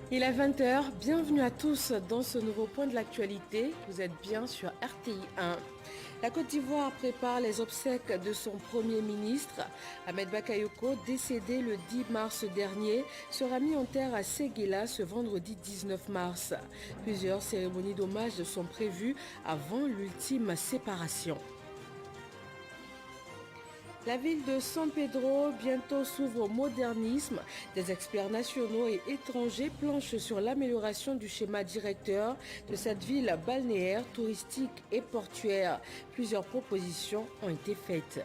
Il est 20 heures, bienvenue à tous dans ce nouveau point de l'actualité. Vous êtes bien sur RTI 1. La Côte d'Ivoire prépare les obsèques de son Premier ministre. Ahmed Bakayoko, décédé le 10 mars dernier, sera mis en terre à Séguéla ce vendredi 19 mars. Plusieurs cérémonies d'hommage sont prévues avant l'ultime séparation. La ville de San Pedro bientôt s'ouvre au modernisme. Des experts nationaux et étrangers planchent sur l'amélioration du schéma directeur de cette ville balnéaire, touristique et portuaire. Plusieurs propositions ont été faites.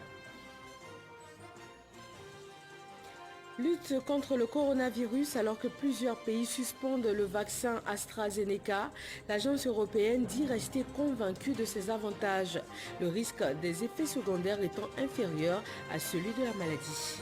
Lutte contre le coronavirus alors que plusieurs pays suspendent le vaccin AstraZeneca. L'agence européenne dit rester convaincue de ses avantages, le risque des effets secondaires étant inférieur à celui de la maladie.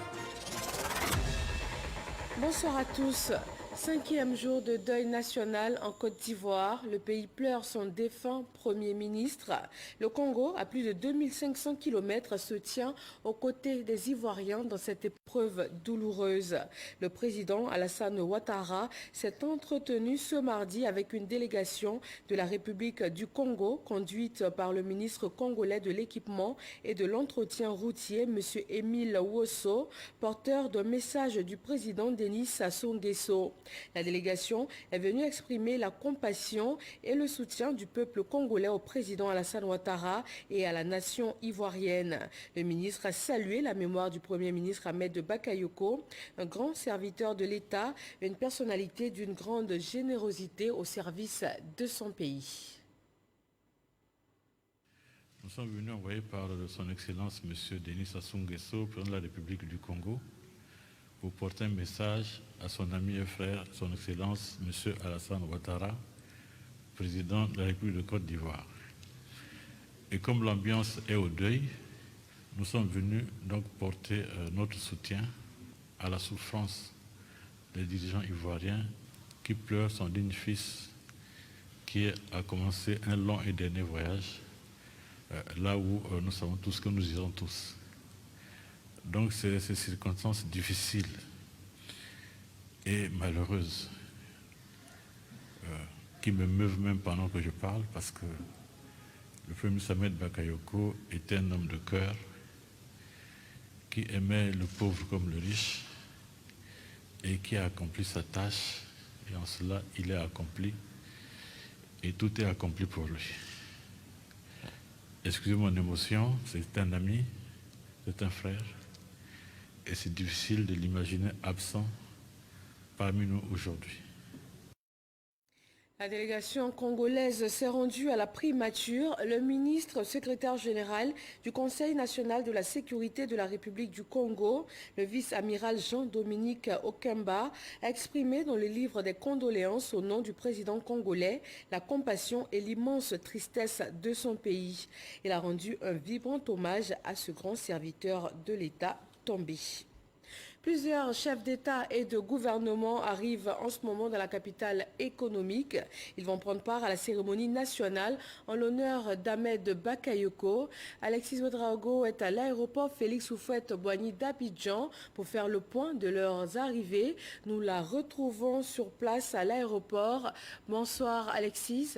Bonsoir à tous. 5e jour de deuil national en Côte d'Ivoire. Le pays pleure son défunt Premier ministre. Le Congo, à plus de 2500 km, se tient aux côtés des Ivoiriens dans cette épreuve douloureuse. Le président Alassane Ouattara s'est entretenu ce mardi avec une délégation de la République du Congo, conduite par le ministre congolais de l'équipement et de l'entretien routier, M. Émile Wosso, porteur d'un message du président Denis Sassou Nguesso. La délégation est venue exprimer la compassion et le soutien du peuple congolais au président Alassane Ouattara et à la nation ivoirienne. Le ministre a salué la mémoire du Premier ministre Ahmed Bakayoko, un grand serviteur de l'État, une personnalité d'une grande générosité au service de son pays. Nous sommes venus envoyés par son Excellence M. Denis Sassou Nguesso, président de la République du Congo, pour porter un message à son ami et frère, son Excellence M. Alassane Ouattara, président de la République de Côte d'Ivoire. Et comme l'ambiance est au deuil, nous sommes venus donc porter notre soutien à la souffrance des dirigeants ivoiriens qui pleurent son digne fils qui a commencé un long et dernier voyage là où nous savons tous que nous irons tous. Donc c'est ces circonstances difficiles et malheureuses qui me meuvent même pendant que je parle, parce que le Premier ministre Ahmed Bakayoko était un homme de cœur qui aimait le pauvre comme le riche et qui a accompli sa tâche, et en cela il est accompli et tout est accompli pour lui. Excusez mon émotion, c'est un ami, c'est un frère, et c'est difficile de l'imaginer absent parmi nous aujourd'hui. La délégation congolaise s'est rendue à la primature. Le ministre secrétaire général du Conseil national de la sécurité de la République du Congo, le vice-amiral Jean-Dominique Okemba, a exprimé dans le livre des condoléances au nom du président congolais la compassion et l'immense tristesse de son pays. Il a rendu un vibrant hommage à ce grand serviteur de l'État tombé. Plusieurs chefs d'État et de gouvernement arrivent en ce moment dans la capitale économique. Ils vont prendre part à la cérémonie nationale en l'honneur d'Ahmed Bakayoko. Alexis Ouedraogo est à l'aéroport Félix Houphouët-Boigny d'Abidjan pour faire le point de leurs arrivées. Nous la retrouvons sur place à l'aéroport. Bonsoir Alexis.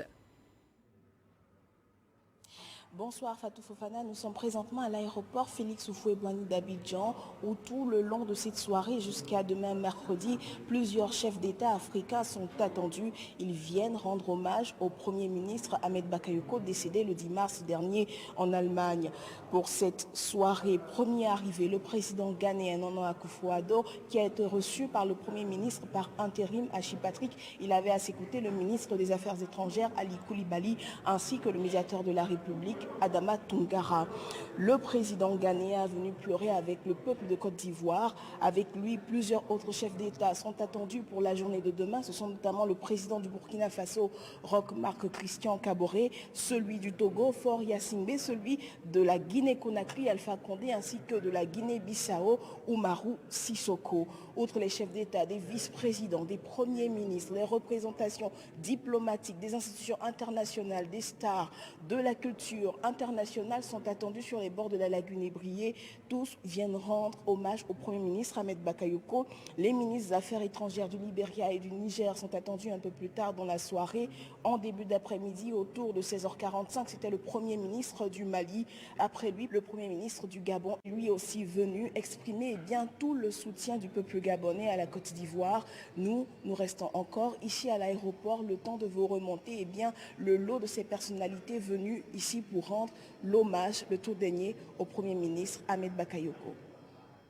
Bonsoir Fatou Fofana, nous sommes présentement à l'aéroport Félix Houphouët-Boigny d'Abidjan où tout le long de cette soirée jusqu'à demain mercredi, plusieurs chefs d'État africains sont attendus. Ils viennent rendre hommage au Premier ministre Ahmed Bakayoko décédé le 10 mars dernier en Allemagne. Pour cette soirée, premier arrivé, le président ghanéen Nana Akufo-Addo qui a été reçu par le Premier ministre par intérim Hachi Patrick. Il avait à ses côtés le ministre des Affaires étrangères Ali Koulibaly ainsi que le médiateur de la République Adama Toungara. Le président ghanéen est venu pleurer avec le peuple de Côte d'Ivoire. Avec lui, plusieurs autres chefs d'État sont attendus pour la journée de demain. Ce sont notamment le président du Burkina Faso, Roch Marc Christian Kaboré, celui du Togo, Faure Gnassingbé, celui de la Guinée-Conakry, Alpha Condé, ainsi que de la Guinée-Bissau, Oumarou Sissoko. Outre les chefs d'État, des vice-présidents, des premiers ministres, les représentations diplomatiques, des institutions internationales, des stars, de la culture, figures internationales sont attendues sur les bords de la lagune ébriée. Tous viennent rendre hommage au Premier ministre Ahmed Bakayoko. Les ministres des Affaires étrangères du Libéria et du Niger sont attendus un peu plus tard dans la soirée. En début d'après-midi, autour de 16h45, c'était le Premier ministre du Mali. Après lui, le Premier ministre du Gabon, lui aussi venu exprimer tout le soutien du peuple gabonais à la Côte d'Ivoire. Nous restons encore ici à l'aéroport, le temps de vous remonter le lot de ces personnalités venues ici pour rendre l'hommage, le tour dernier au Premier ministre Ahmed Bakayoko.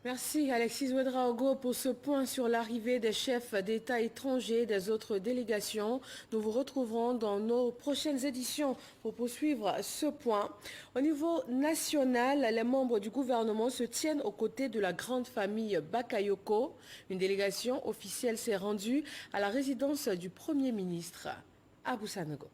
Merci Alexis Ouedraogo pour ce point sur l'arrivée des chefs d'État étrangers des autres délégations. Nous vous retrouverons dans nos prochaines éditions pour poursuivre ce point. Au niveau national, les membres du gouvernement se tiennent aux côtés de la grande famille Bakayoko. Une délégation officielle s'est rendue à la résidence du Premier ministre. Abou Sanogo.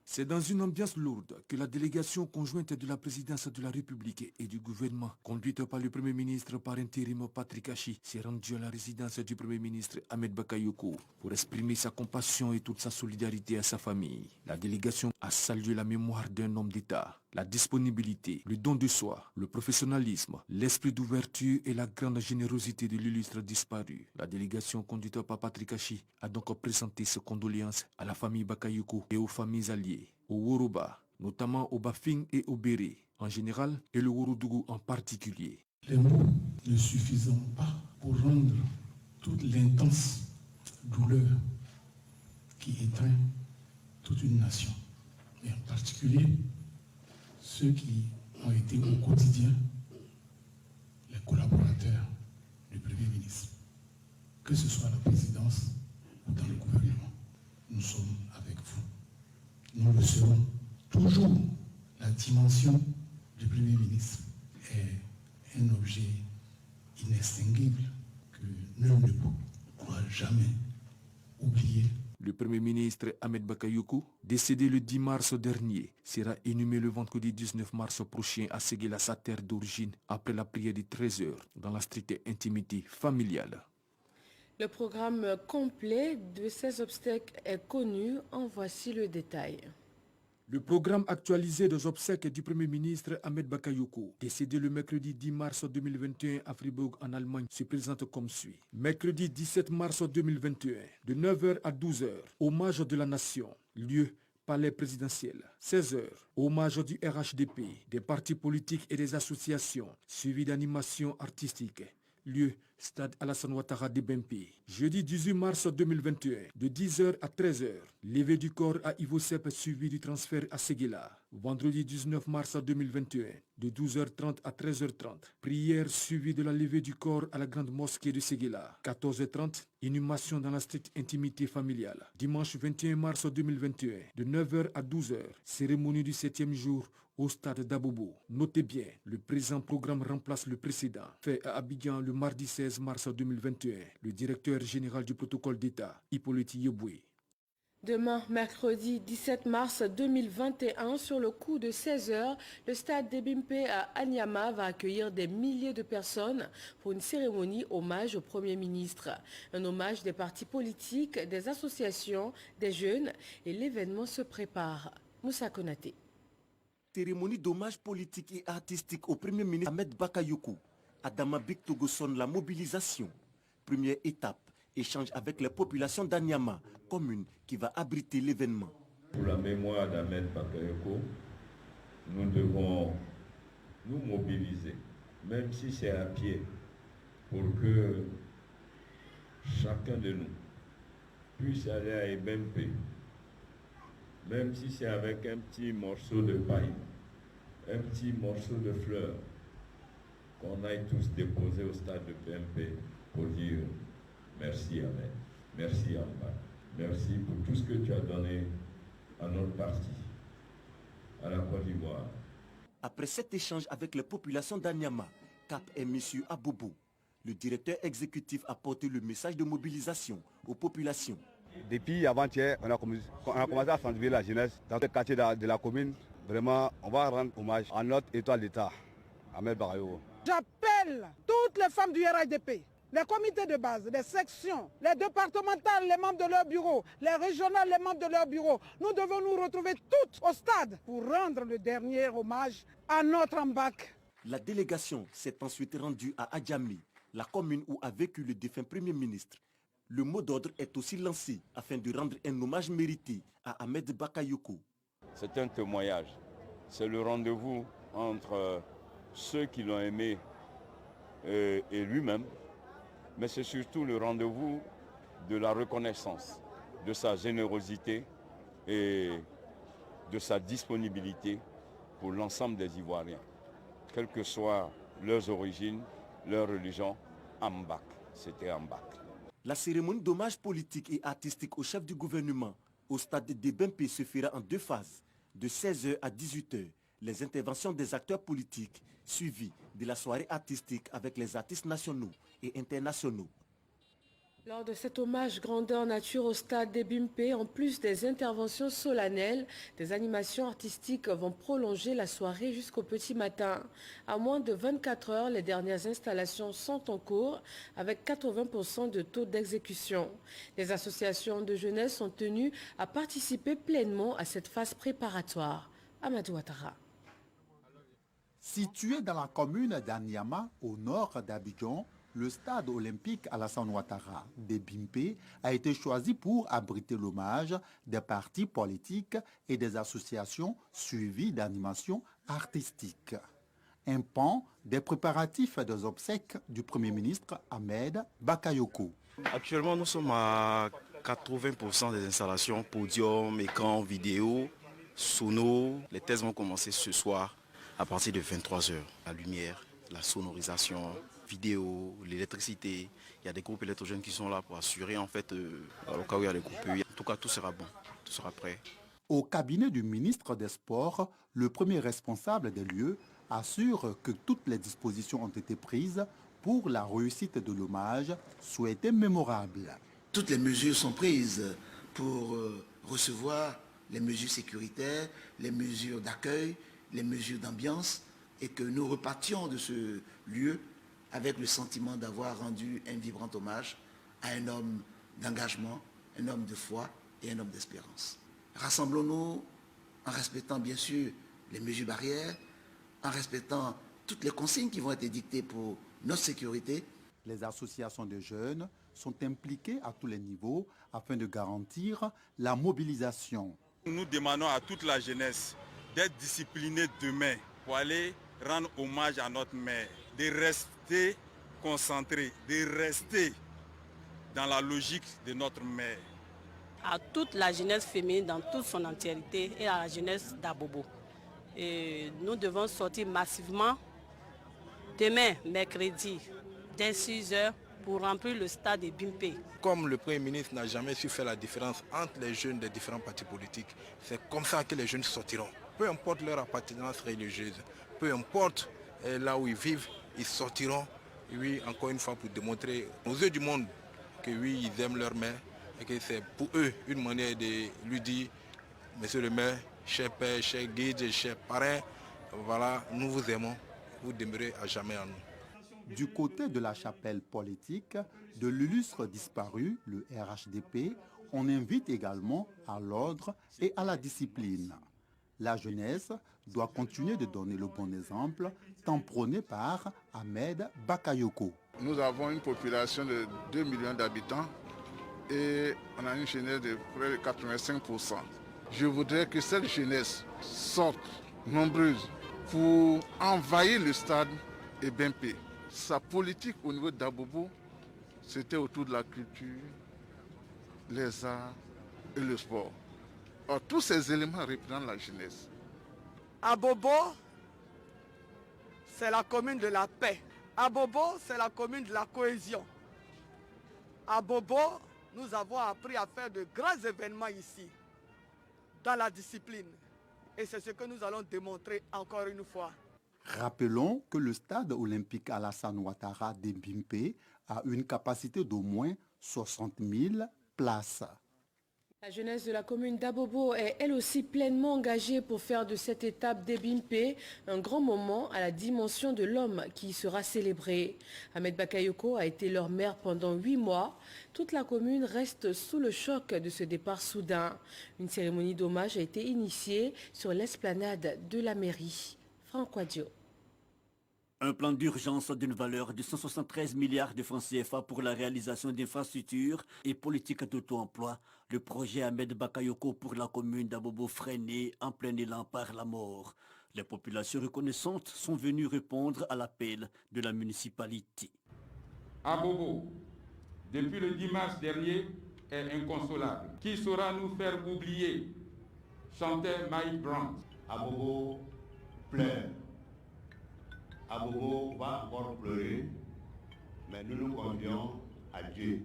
C'est dans une ambiance lourde que la délégation conjointe de la présidence de la République et du gouvernement, conduite par le Premier ministre par intérim Patrick Achi, s'est rendue à la résidence du Premier ministre Ahmed Bakayoko pour exprimer sa compassion et toute sa solidarité à sa famille. La délégation a salué la mémoire d'un homme d'État, la disponibilité, le don de soi, le professionnalisme, l'esprit d'ouverture et la grande générosité de l'illustre disparu. La délégation conduite par Patrick Achi a donc présenté ses condoléances à la famille Bakayoko et aux familles alliées, au Woroba, notamment au Bafing et au Béré en général et le Worodougou en particulier. Les mots ne suffisent pas pour rendre toute l'intense douleur qui étreint toute une nation, et en particulier ceux qui ont été au quotidien les collaborateurs du Premier ministre, que ce soit à la présidence ou dans le gouvernement. Nous sommes avec vous. Nous le serons toujours. La dimension du Premier ministre est un objet inextinguible que nul ne pourra jamais oublier. Le Premier ministre Ahmed Bakayoko, décédé le 10 mars dernier, sera inhumé le vendredi 19 mars prochain à Séguéla, sa terre d'origine, après la prière de 13 heures dans la stricte intimité familiale. Le programme complet de ces obsèques est connu. En voici le détail. Le programme actualisé des obsèques du Premier ministre Ahmed Bakayoko, décédé le mercredi 10 mars 2021 à Fribourg en Allemagne, se présente comme suit. Mercredi 17 mars 2021, de 9h à 12h, hommage de la nation, lieu palais présidentiel. 16h, hommage du RHDP, des partis politiques et des associations, suivi d'animations artistiques. Lieu, stade Alassane Ouattara de Bempi. Jeudi 18 mars 2021, de 10h à 13h, levée du corps à Ivo Sepp suivi du transfert à Séguéla. Vendredi 19 mars 2021, de 12h30 à 13h30, prière suivie de la levée du corps à la grande mosquée de Séguéla. 14h30, inhumation dans la stricte intimité familiale. Dimanche 21 mars 2021, de 9h à 12h, cérémonie du 7e jour au stade d'Abobo. Notez bien, le présent programme remplace le précédent. Fait à Abidjan le mardi 16 mars 2021, le directeur général du protocole d'État, Hippolyte Yeboué. Demain, mercredi 17 mars 2021, sur le coup de 16h, le stade d'Ebimpe à Anyama va accueillir des milliers de personnes pour une cérémonie hommage au Premier ministre. Un hommage des partis politiques, des associations, des jeunes, et l'événement se prépare. Moussa Konaté. Cérémonie d'hommage politique et artistique au Premier ministre Ahmed Bakayoko. Adama Bictogo sonne la mobilisation. Première étape, échange avec les populations d'Anyama, commune qui va abriter l'événement. Pour la mémoire d'Ahmed Bakayoko, nous devons nous mobiliser, même si c'est à pied, pour que chacun de nous puisse aller à Ebempe, même si c'est avec un petit morceau de paille, un petit morceau de fleurs, qu'on aille tous déposer au stade de PMP pour dire merci Ahmed, merci Amba, merci pour tout ce que tu as donné à notre parti, à la Côte d'Ivoire. Après cet échange avec les populations d'Anyama, Cap et M. Aboubou, le directeur exécutif a porté le message de mobilisation aux populations. Depuis avant-hier, on a commencé à sensibiliser la jeunesse dans le quartier de la commune. Vraiment, on va rendre hommage à notre étoile d'État, Ahmed Bakayoko. J'appelle toutes les femmes du RHDP les comités de base, les sections, les départementales, les membres de leur bureau, les régionales, les membres de leur bureau. Nous devons nous retrouver toutes au stade pour rendre le dernier hommage à notre Ambak. La délégation s'est ensuite rendue à Adjamé, la commune où a vécu le défunt Premier ministre. Le mot d'ordre est aussi lancé afin de rendre un hommage mérité à Ahmed Bakayoko. C'est un témoignage. C'est le rendez-vous entre ceux qui l'ont aimé et lui-même, mais c'est surtout le rendez-vous de la reconnaissance, de sa générosité et de sa disponibilité pour l'ensemble des Ivoiriens, quelles que soient leurs origines, leur religion. Ambak, c'était Ambak. La cérémonie d'hommage politique et artistique au chef du gouvernement au stade de Bempé se fera en 2 phases, de 16h à 18h. Les interventions des acteurs politiques suivies de la soirée artistique avec les artistes nationaux et internationaux. Lors de cet hommage grandeur nature au stade des Bimpe, en plus des interventions solennelles, des animations artistiques vont prolonger la soirée jusqu'au petit matin. À moins de 24 heures, les dernières installations sont en cours avec 80% de taux d'exécution. Les associations de jeunesse sont tenues à participer pleinement à cette phase préparatoire. Amadou Ouattara. Situé dans la commune d'Anyama, au nord d'Abidjan, le stade olympique Alassane Ouattara de Bimpe a été choisi pour abriter l'hommage des partis politiques et des associations suivies d'animations artistiques. Un pan des préparatifs des obsèques du Premier ministre Ahmed Bakayoko. Actuellement, nous sommes à 80% des installations, podium, écran, vidéo, sono. Les tests vont commencer ce soir à partir de 23h. La lumière, la sonorisation, vidéo, l'électricité. Il y a des groupes électrogènes qui sont là pour assurer en fait au cas où il y a des coupures. En tout cas, tout sera bon, tout sera prêt. Au cabinet du ministre des Sports, le premier responsable des lieux assure que toutes les dispositions ont été prises pour la réussite de l'hommage souhaité mémorable. Toutes les mesures sont prises pour recevoir les mesures sécuritaires, les mesures d'accueil, les mesures d'ambiance et que nous repartions de ce lieu avec le sentiment d'avoir rendu un vibrant hommage à un homme d'engagement, un homme de foi et un homme d'espérance. Rassemblons-nous en respectant bien sûr les mesures barrières, en respectant toutes les consignes qui vont être édictées pour notre sécurité. Les associations de jeunes sont impliquées à tous les niveaux afin de garantir la mobilisation. Nous demandons à toute la jeunesse d'être disciplinée demain pour aller rendre hommage à notre mère, de rester concentré, de rester dans la logique de notre mère. À toute la jeunesse féminine dans toute son entièreté et à la jeunesse d'Abobo. Et nous devons sortir massivement demain, mercredi, dès 6h pour remplir le stade de Bimpe. Comme le Premier ministre n'a jamais su faire la différence entre les jeunes des différents partis politiques, c'est comme ça que les jeunes sortiront. Peu importe leur appartenance religieuse, peu importe là où ils vivent, ils sortiront, oui, encore une fois, pour démontrer aux yeux du monde que oui, ils aiment leur mère et que c'est pour eux une manière de lui dire, monsieur le maire, cher père, cher guide, cher parrain, voilà, nous vous aimons, vous demeurez à jamais en nous. Du côté de la chapelle politique, de l'illustre disparu, le RHDP, on invite également à l'ordre et à la discipline. La jeunesse doit continuer de donner le bon exemple, tant prôné par Ahmed Bakayoko. Nous avons une population de 2 millions d'habitants et on a une jeunesse de près de 85%. Je voudrais que cette jeunesse sorte nombreuse pour envahir le stade et Bempé. Sa politique au niveau d'Abobo, c'était autour de la culture, les arts et le sport. Or, tous ces éléments représentent la jeunesse. Abobo, c'est la commune de la paix. Abobo, c'est la commune de la cohésion. Abobo, nous avons appris à faire de grands événements ici, dans la discipline. Et c'est ce que nous allons démontrer encore une fois. Rappelons que le stade olympique Alassane Ouattara de Bimpe a une capacité d'au moins 60 000 places. La jeunesse de la commune d'Abobo est elle aussi pleinement engagée pour faire de cette étape d'Ebimpe un grand moment à la dimension de l'homme qui y sera célébré. Ahmed Bakayoko a été leur maire pendant 8 mois. Toute la commune reste sous le choc de ce départ soudain. Une cérémonie d'hommage a été initiée sur l'esplanade de la mairie. Franck Wadjo. Un plan d'urgence d'une valeur de 173 milliards de francs CFA pour la réalisation d'infrastructures et politiques d'auto-emploi. Le projet Ahmed Bakayoko pour la commune d'Abobo freiné en plein élan par la mort. Les populations reconnaissantes sont venues répondre à l'appel de la municipalité. Abobo, depuis le 10 mars dernier, est inconsolable. Qui saura nous faire oublier? Chantait Mike Brandt. Abobo pleure. Abobo va encore pleurer, mais nous nous confions à Dieu.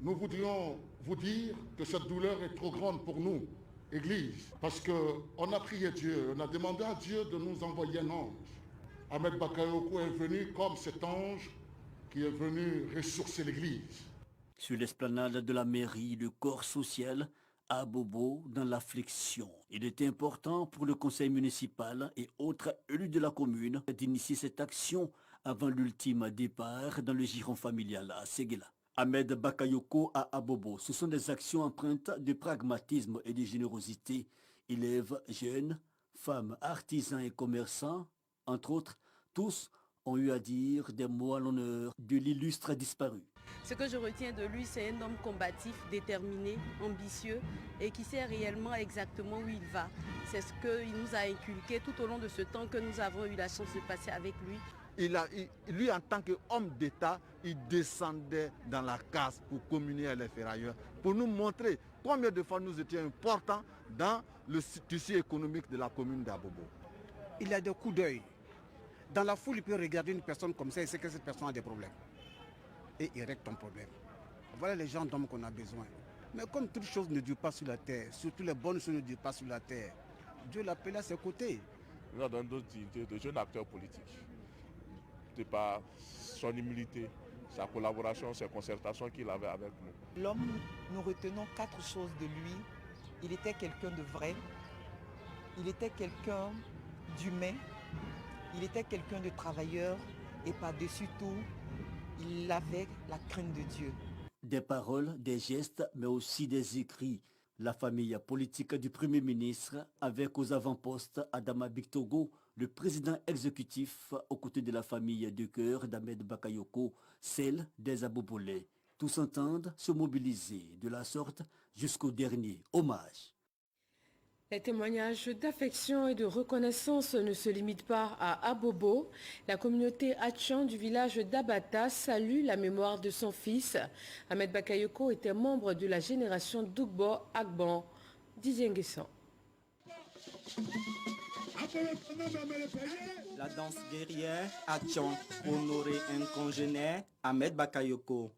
Nous voudrions vous dire que cette douleur est trop grande pour nous, Église, parce qu'on a prié Dieu, on a demandé à Dieu de nous envoyer un ange. Ahmed Bakayoko est venu comme cet ange qui est venu ressourcer l'Église. Sur l'esplanade de la mairie, le corps social à Bobo dans l'affliction. Il était important pour le conseil municipal et autres élus de la commune d'initier cette action avant l'ultime départ dans le giron familial à Séguéla. Ahmed Bakayoko à Abobo, ce sont des actions empreintes de pragmatisme et de générosité. Élèves, jeunes, femmes, artisans et commerçants, entre autres, tous ont eu à dire des mots à l'honneur de l'illustre disparu. Ce que je retiens de lui, c'est un homme combatif, déterminé, ambitieux et qui sait réellement exactement où il va. C'est ce qu'il nous a inculqué tout au long de ce temps que nous avons eu la chance de passer avec lui. Lui, en tant qu'homme d'État, il descendait dans la case pour communier avec les ferrailleurs, pour nous montrer combien de fois nous étions importants dans le tissu économique de la commune d'Abobo. Il a des coups d'œil. Dans la foule, il peut regarder une personne comme ça et sait que cette personne a des problèmes. Et il règle ton problème. Voilà les gens d'hommes qu'on a besoin. Mais comme toute chose ne dure pas sur la terre, surtout les bonnes choses ne durent pas sur la terre, Dieu l'appelle à ses côtés. Il nous a donné d'autres dignités de jeunes acteurs politiques. De par son humilité, sa collaboration, ses concertations qu'il avait avec nous. L'homme, nous retenons 4 choses de lui. Il était quelqu'un de vrai, il était quelqu'un d'humain, il était quelqu'un de travailleur et par-dessus tout, il avait la crainte de Dieu. Des paroles, des gestes, mais aussi des écrits. La famille politique du Premier ministre, avec aux avant-postes Adama Bictogo, le président exécutif aux côtés de la famille de cœur d'Ahmed Bakayoko, celle des Abobolais. Tous s'entendent se mobiliser de la sorte jusqu'au dernier hommage. Les témoignages d'affection et de reconnaissance ne se limitent pas à Abobo. La communauté Hatchan du village d'Abata salue la mémoire de son fils. Ahmed Bakayoko était membre de la génération Dougbo Agban. Didier Nguessan. La danse guerrière Hatchan honorait un congénère, Ahmed Bakayoko.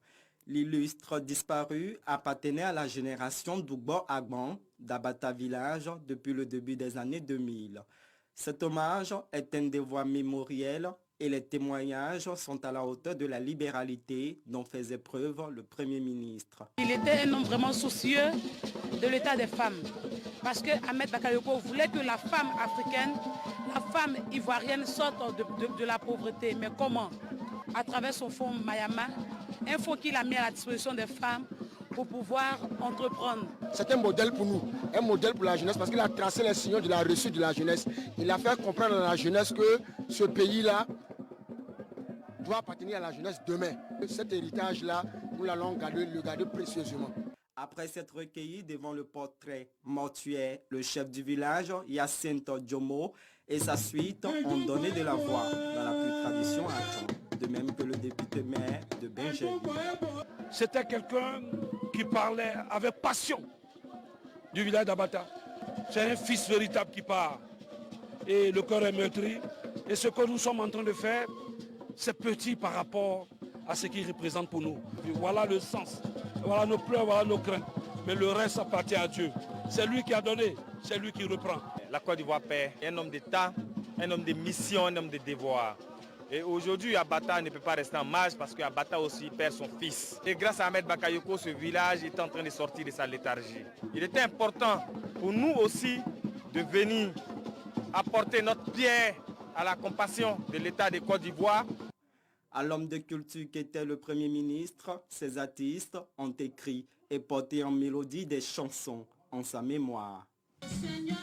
L'illustre disparu appartenait à la génération Dougbo Agban d'Abata Village depuis le début des années 2000. Cet hommage est un devoir mémoriel et les témoignages sont à la hauteur de la libéralité dont faisait preuve le Premier ministre. Il était un homme vraiment soucieux de l'état des femmes parce que Ahmed Bakayoko voulait que la femme africaine, la femme ivoirienne sorte de la pauvreté. Mais comment? À travers son fonds Mayama, un fonds qu'il a mis à la disposition des femmes pour pouvoir entreprendre. C'est un modèle pour nous, un modèle pour la jeunesse parce qu'il a tracé les signaux de la réussite de la jeunesse. Il a fait comprendre à la jeunesse que ce pays-là doit appartenir à la jeunesse demain. Cet héritage-là, nous l'allons le garder précieusement. Après s'être recueilli devant le portrait mortuaire, le chef du village, Yacinto Djomo, et sa suite ont donné de la voix dans la plus tradition Hatchan, de même que le député maire de Benjeli. C'était quelqu'un qui parlait avec passion du village d'Abata. C'est un fils véritable qui part. Et le cœur est meurtri. Et ce que nous sommes en train de faire, c'est petit par rapport à ce qu'il représente pour nous. Et voilà le sens. Voilà nos pleurs, voilà nos craintes. Mais le reste appartient à Dieu. C'est lui qui a donné, c'est lui qui reprend. La Côte d'Ivoire perd un homme d'État, un homme de mission, un homme de devoir. Et aujourd'hui, Abata ne peut pas rester en marge parce qu'Abata aussi perd son fils. Et grâce à Ahmed Bakayoko, ce village est en train de sortir de sa léthargie. Il était important pour nous aussi de venir apporter notre pierre à la compassion de l'État de Côte d'Ivoire. À l'homme de culture qui était le Premier ministre, ces artistes ont écrit et porté en mélodie des chansons en sa mémoire. Seigneur,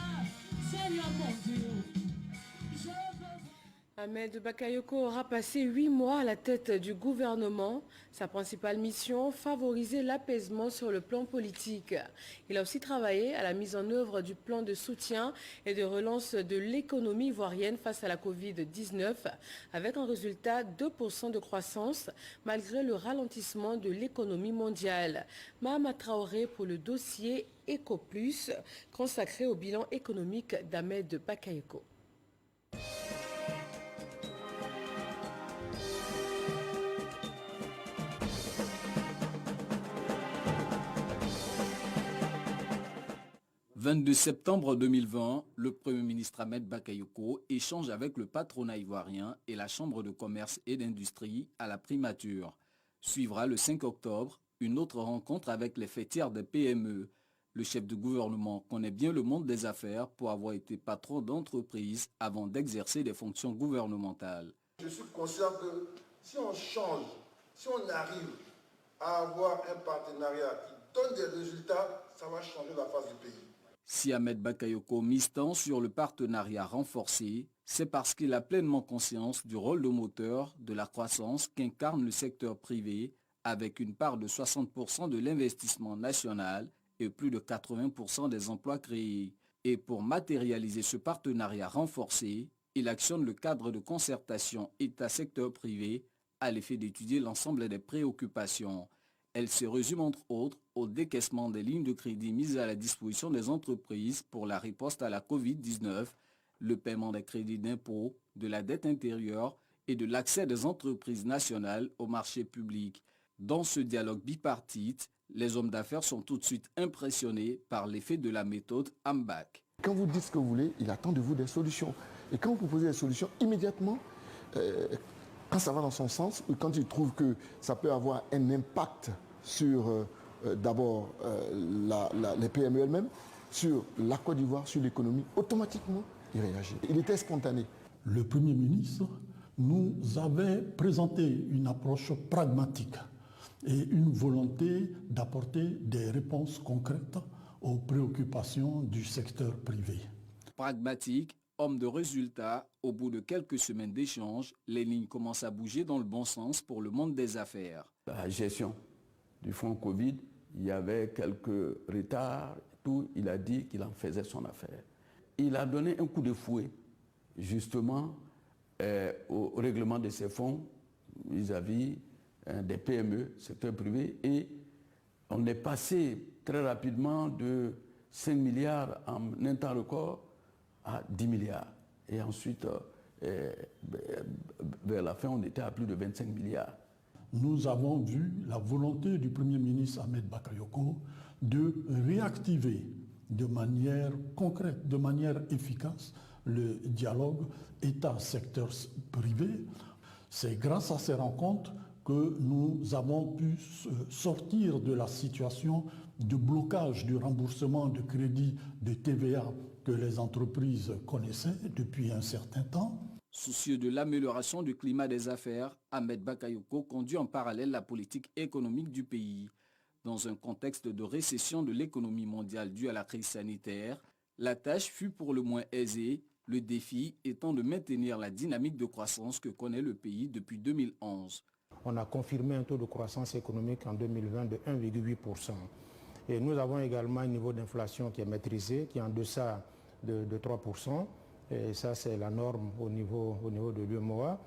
Seigneur mon Dieu. Ahmed Bakayoko aura passé 8 mois à la tête du gouvernement. Sa principale mission, favoriser l'apaisement sur le plan politique. Il a aussi travaillé à la mise en œuvre du plan de soutien et de relance de l'économie ivoirienne face à la Covid-19, avec un résultat 2% de croissance malgré le ralentissement de l'économie mondiale. Mahama Traoré pour le dossier EcoPlus consacré au bilan économique d'Ahmed Bakayoko. Le 22 septembre 2020, le Premier ministre Ahmed Bakayoko échange avec le patronat ivoirien et la Chambre de commerce et d'industrie à la primature. Suivra le 5 octobre une autre rencontre avec les fêtières des PME. Le chef de gouvernement connaît bien le monde des affaires pour avoir été patron d'entreprise avant d'exercer des fonctions gouvernementales. Je suis conscient que si on change, si on arrive à avoir un partenariat qui donne des résultats, ça va changer la face du pays. Si Ahmed Bakayoko mise tant sur le partenariat renforcé, c'est parce qu'il a pleinement conscience du rôle de moteur de la croissance qu'incarne le secteur privé, avec une part de 60% de l'investissement national et plus de 80% des emplois créés. Et pour matérialiser ce partenariat renforcé, il actionne le cadre de concertation État-secteur privé à l'effet d'étudier l'ensemble des préoccupations. Elle se résume entre autres au décaissement des lignes de crédit mises à la disposition des entreprises pour la riposte à la Covid-19, le paiement des crédits d'impôt, de la dette intérieure et de l'accès des entreprises nationales au marché public. Dans ce dialogue bipartite, les hommes d'affaires sont tout de suite impressionnés par l'effet de la méthode AMBAC. Quand vous dites ce que vous voulez, il attend de vous des solutions. Et quand vous proposez des solutions, immédiatement, quand ça va dans son sens, ou quand il trouve que ça peut avoir un impact sur d'abord les PME elles-mêmes, sur la Côte d'Ivoire, sur l'économie, automatiquement, il réagit. Il était spontané. Le Premier ministre nous avait présenté une approche pragmatique et une volonté d'apporter des réponses concrètes aux préoccupations du secteur privé. Pragmatique, homme de résultats, au bout de quelques semaines d'échanges, les lignes commencent à bouger dans le bon sens pour le monde des affaires. La gestion du fonds Covid, il y avait quelques retards, tout, il a dit qu'il en faisait son affaire. Il a donné un coup de fouet, justement, au règlement de ces fonds vis-à-vis des PME, secteur privé, et on est passé très rapidement de 5 milliards en un temps record à 10 milliards. Et ensuite, vers la fin, on était à plus de 25 milliards. Nous avons vu la volonté du Premier ministre Ahmed Bakayoko de réactiver de manière concrète, de manière efficace, le dialogue État-secteur privé. C'est grâce à ces rencontres que nous avons pu sortir de la situation de blocage du remboursement de crédits de TVA que les entreprises connaissaient depuis un certain temps. Soucieux de l'amélioration du climat des affaires, Ahmed Bakayoko conduit en parallèle la politique économique du pays. Dans un contexte de récession de l'économie mondiale due à la crise sanitaire, la tâche fut pour le moins aisée, le défi étant de maintenir la dynamique de croissance que connaît le pays depuis 2011. On a confirmé un taux de croissance économique en 2020 de 1,8%. Et nous avons également un niveau d'inflation qui est maîtrisé, qui est en deçà de 3%. Et ça, c'est la norme au niveau de l'UEMOA.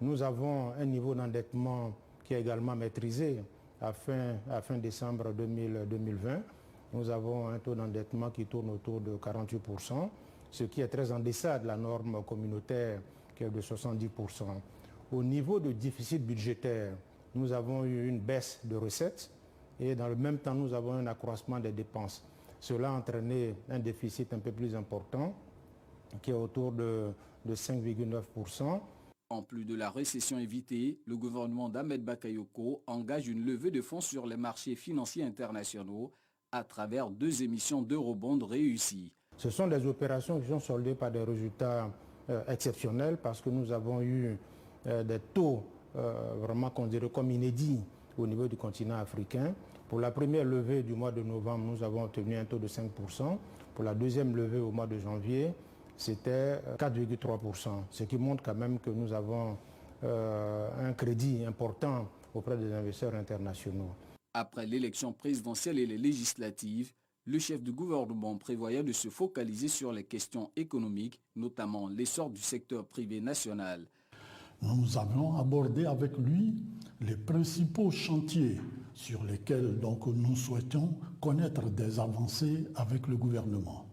Nous avons un niveau d'endettement qui est également maîtrisé à fin décembre 2020. Nous avons un taux d'endettement qui tourne autour de 48%, ce qui est très en deçà de la norme communautaire qui est de 70%. Au niveau de déficit budgétaire, nous avons eu une baisse de recettes et dans le même temps, nous avons un accroissement des dépenses. Cela a entraîné un déficit un peu plus important qui est autour de 5,9%. En plus de la récession évitée, le gouvernement d'Ahmed Bakayoko engage une levée de fonds sur les marchés financiers internationaux à travers 2 émissions d'eurobonds réussies. Ce sont des opérations qui sont soldées par des résultats exceptionnels parce que nous avons eu des taux vraiment considérés comme inédits au niveau du continent africain. Pour la première levée du mois de novembre, nous avons obtenu un taux de 5%. Pour la deuxième levée au mois de janvier, c'était 4,3%, ce qui montre quand même que nous avons un crédit important auprès des investisseurs internationaux. Après l'élection présidentielle et les législatives, le chef du gouvernement prévoyait de se focaliser sur les questions économiques, notamment l'essor du secteur privé national. Nous avons abordé avec lui les principaux chantiers sur lesquels donc, nous souhaitons connaître des avancées avec le gouvernement.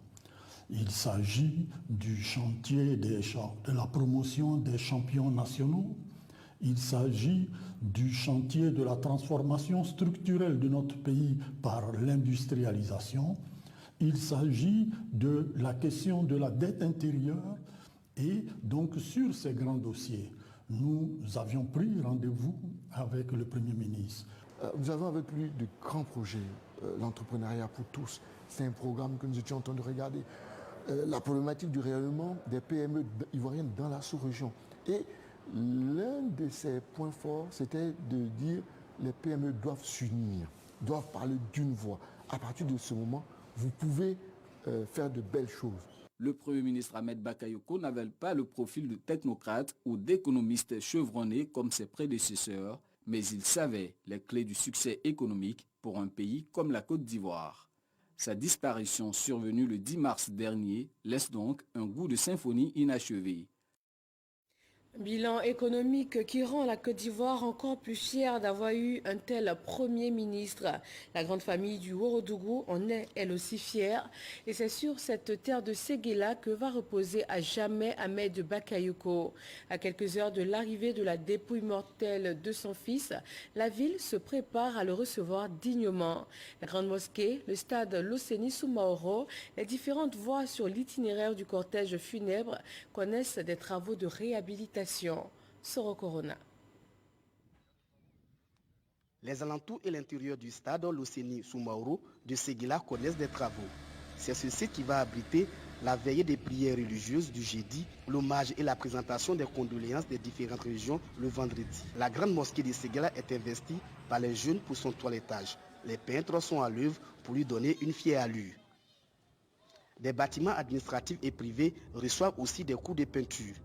Il s'agit du chantier de la promotion des champions nationaux. Il s'agit du chantier de la transformation structurelle de notre pays par l'industrialisation. Il s'agit de la question de la dette intérieure. Et donc sur ces grands dossiers, nous avions pris rendez-vous avec le Premier ministre. Nous avons avec lui de grands projets, l'entrepreneuriat pour tous. C'est un programme que nous étions en train de regarder. La problématique du rayonnement des PME ivoiriennes dans la sous-région. Et l'un de ses points forts, c'était de dire les PME doivent s'unir, doivent parler d'une voix. À partir de ce moment, vous pouvez faire de belles choses. Le Premier ministre Ahmed Bakayoko n'avait pas le profil de technocrate ou d'économiste chevronné comme ses prédécesseurs, mais il savait les clés du succès économique pour un pays comme la Côte d'Ivoire. Sa disparition survenue le 10 mars dernier laisse donc un goût de symphonie inachevé. Bilan économique qui rend la Côte d'Ivoire encore plus fière d'avoir eu un tel Premier ministre. La grande famille du Ourodougou en est elle aussi fière. Et c'est sur cette terre de Séguéla que va reposer à jamais Ahmed Bakayoko. À quelques heures de l'arrivée de la dépouille mortelle de son fils, la ville se prépare à le recevoir dignement. La grande mosquée, le stade Loseni Soumaoro, les différentes voies sur l'itinéraire du cortège funèbre connaissent des travaux de réhabilitation. Soro Corona. Les alentours et l'intérieur du stade Loseni Soumaoro de Séguéla connaissent des travaux. C'est ce site qui va abriter la veillée des prières religieuses du jeudi, l'hommage et la présentation des condoléances des différentes régions le vendredi. La grande mosquée de Séguéla est investie par les jeunes pour son toilettage. Les peintres sont à l'œuvre pour lui donner une fière allure. Des bâtiments administratifs et privés reçoivent aussi des coups de peinture.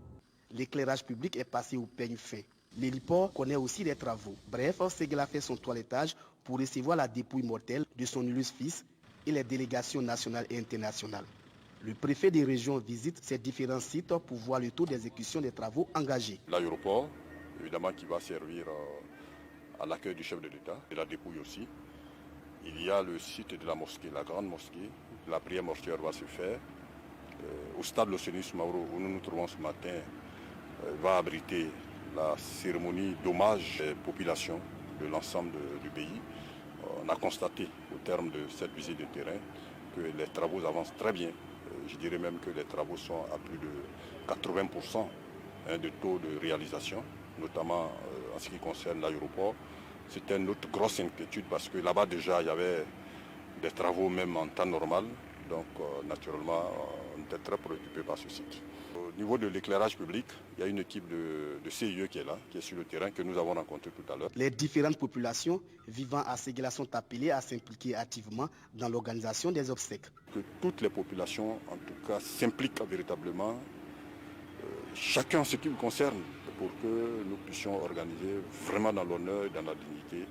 L'éclairage public est passé au peigne fin. L'héliport connaît aussi des travaux. Bref, Séguéla fait son toilettage pour recevoir la dépouille mortelle de son illustre fils et les délégations nationales et internationales. Le préfet des régions visite ces différents sites pour voir le taux d'exécution des travaux engagés. L'aéroport, évidemment, qui va servir à l'accueil du chef de l'État et la dépouille aussi. Il y a le site de la mosquée, la grande mosquée. La prière mortuaire va se faire. Au stade Loseni Soumaoro, où nous nous trouvons ce matin, va abriter la cérémonie d'hommage des populations de l'ensemble du pays. On a constaté au terme de cette visite de terrain que les travaux avancent très bien. Je dirais même que les travaux sont à plus de 80% de taux de réalisation, notamment en ce qui concerne l'aéroport. C'était notre grosse inquiétude parce que là-bas déjà il y avait des travaux même en temps normal. Donc naturellement on était très préoccupés par ce site. Au niveau de l'éclairage public, il y a une équipe de CIE qui est là, qui est sur le terrain, que nous avons rencontré tout à l'heure. Les différentes populations vivant à Séguéla sont appelées à s'impliquer activement dans l'organisation des obsèques. Que toutes les populations, en tout cas, s'impliquent véritablement, chacun ce qui le concerne, pour que nous puissions organiser vraiment dans l'honneur et dans la dignité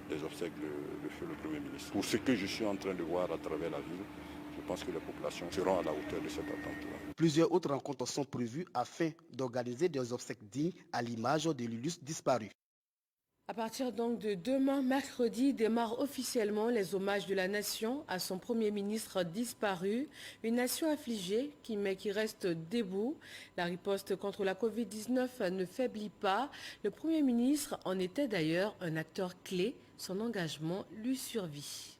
des obsèques de feu le Premier ministre. Pour ce que je suis en train de voir à travers la ville, je pense que les populations seront à la hauteur de cette attente-là. Plusieurs autres rencontres sont prévues afin d'organiser des obsèques dignes à l'image de l'illustre disparu. À partir donc de demain, mercredi, démarrent officiellement les hommages de la nation à son Premier ministre disparu. Une nation affligée mais qui reste debout. La riposte contre la Covid-19 ne faiblit pas. Le Premier ministre en était d'ailleurs un acteur clé. Son engagement lui survit.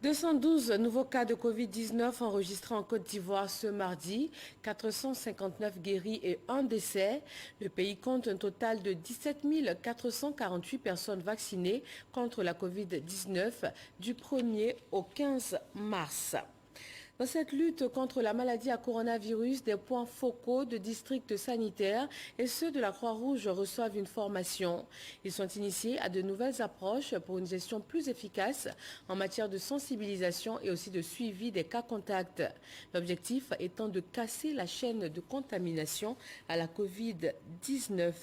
212 nouveaux cas de Covid-19 enregistrés en Côte d'Ivoire ce mardi, 459 guéris et 1 décès. Le pays compte un total de 17 448 personnes vaccinées contre la Covid-19 du 1er au 15 mars. Dans cette lutte contre la maladie à coronavirus, des points focaux de districts sanitaires et ceux de la Croix-Rouge reçoivent une formation. Ils sont initiés à de nouvelles approches pour une gestion plus efficace en matière de sensibilisation et aussi de suivi des cas contacts. L'objectif étant de casser la chaîne de contamination à la Covid-19.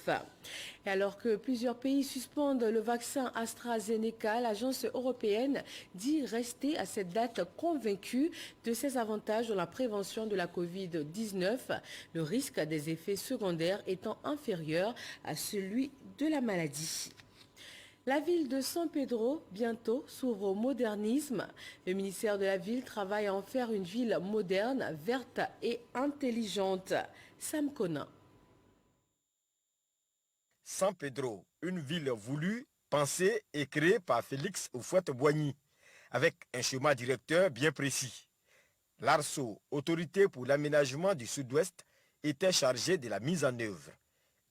Et alors que plusieurs pays suspendent le vaccin AstraZeneca, l'agence européenne dit rester à cette date convaincue de ses avantages dans la prévention de la Covid-19, le risque des effets secondaires étant inférieur à celui de la maladie. La ville de San Pedro, bientôt, s'ouvre au modernisme. Le ministère de la Ville travaille à en faire une ville moderne, verte et intelligente. Sam Conan. San Pedro, une ville voulue, pensée et créée par Félix Houphouët-Boigny, avec un schéma directeur bien précis. L'ARSO, autorité pour l'aménagement du Sud-Ouest, était chargée de la mise en œuvre.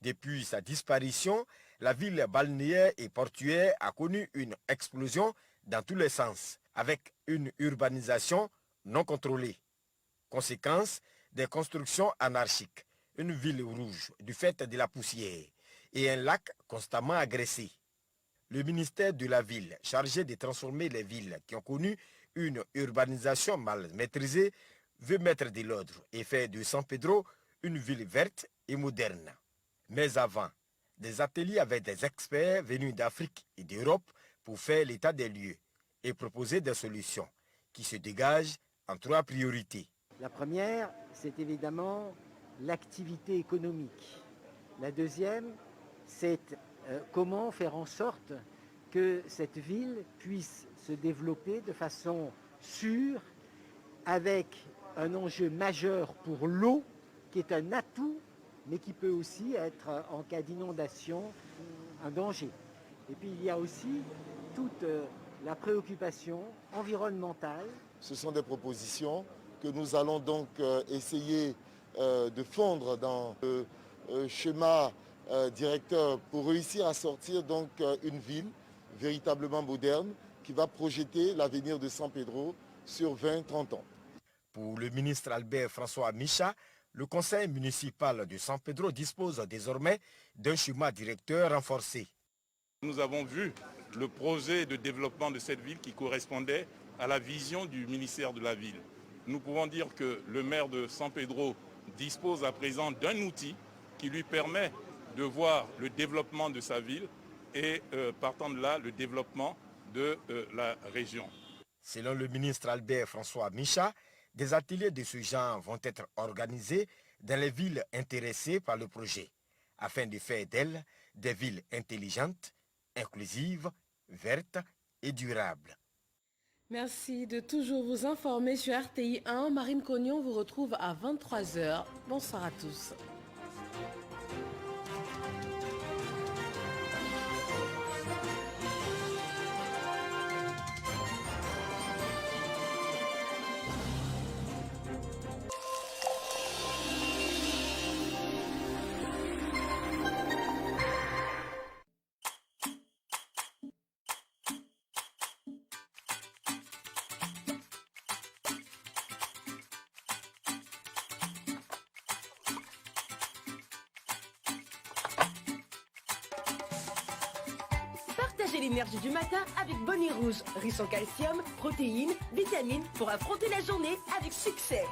Depuis sa disparition, la ville balnéaire et portuaire a connu une explosion dans tous les sens, avec une urbanisation non contrôlée. Conséquence, des constructions anarchiques, une ville rouge du fait de la poussière et un lac constamment agressé. Le ministère de la Ville, chargé de transformer les villes qui ont connu une urbanisation mal maîtrisée, veut mettre de l'ordre et faire de San Pedro une ville verte et moderne. Mais avant, des ateliers avec des experts venus d'Afrique et d'Europe pour faire l'état des lieux et proposer des solutions qui se dégagent en 3 priorités. La première, c'est évidemment l'activité économique. La deuxième, c'est comment faire en sorte que cette ville puisse se développer de façon sûre, avec un enjeu majeur pour l'eau, qui est un atout, mais qui peut aussi être, en cas d'inondation, un danger. Et puis il y a aussi toute la préoccupation environnementale. Ce sont des propositions que nous allons donc essayer de fondre dans le schéma directeur pour réussir à sortir donc une ville véritablement moderne qui va projeter l'avenir de San Pedro sur 20-30 ans. Pour le ministre Albert François Micha, le conseil municipal de San Pedro dispose désormais d'un schéma directeur renforcé. Nous avons vu le projet de développement de cette ville qui correspondait à la vision du ministère de la Ville. Nous pouvons dire que le maire de San Pedro dispose à présent d'un outil qui lui permet de voir le développement de sa ville et partant de là, le développement de la région. Selon le ministre Albert François Micha, des ateliers de ce genre vont être organisés dans les villes intéressées par le projet, afin de faire d'elles des villes intelligentes, inclusives, vertes et durables. Merci de toujours vous informer sur RTI 1. Marine Cognon vous retrouve à 23h. Bonsoir à tous. L'énergie du matin avec Bonnet Rouge, riche en calcium, protéines, vitamines pour affronter la journée avec succès.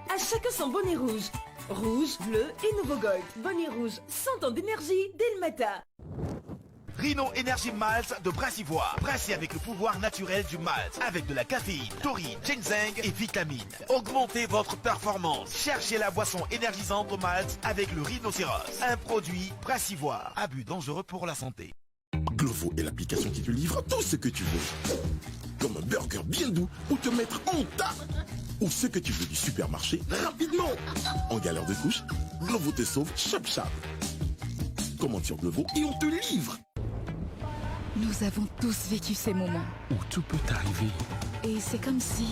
À chacun son bonnet rouge. Rouge, bleu et nouveau gold. Bonnet rouge, 100 ans d'énergie dès le matin. Rhino Energy Malt de Brassivoire. Brassé avec le pouvoir naturel du malt. Avec de la caféine, taurine, ginseng et vitamines. Augmentez votre performance. Cherchez la boisson énergisante au malt avec le rhinocéros. Un produit Brassivoire. Abus dangereux pour la santé. Glovo est l'application qui te livre tout ce que tu veux. Comme un burger bien doux ou te mettre en tas. Ou ce que tu veux du supermarché rapidement. En galère de couche, Glovo te sauve chap chap. Commande sur Glovo et on te livre. Nous avons tous vécu ces moments où tout peut arriver. Et c'est comme si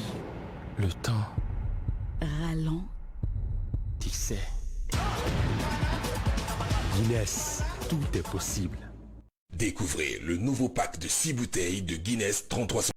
le temps ralentissait. Guinness, tout est possible. Découvrez le nouveau pack de 6 bouteilles de Guinness 33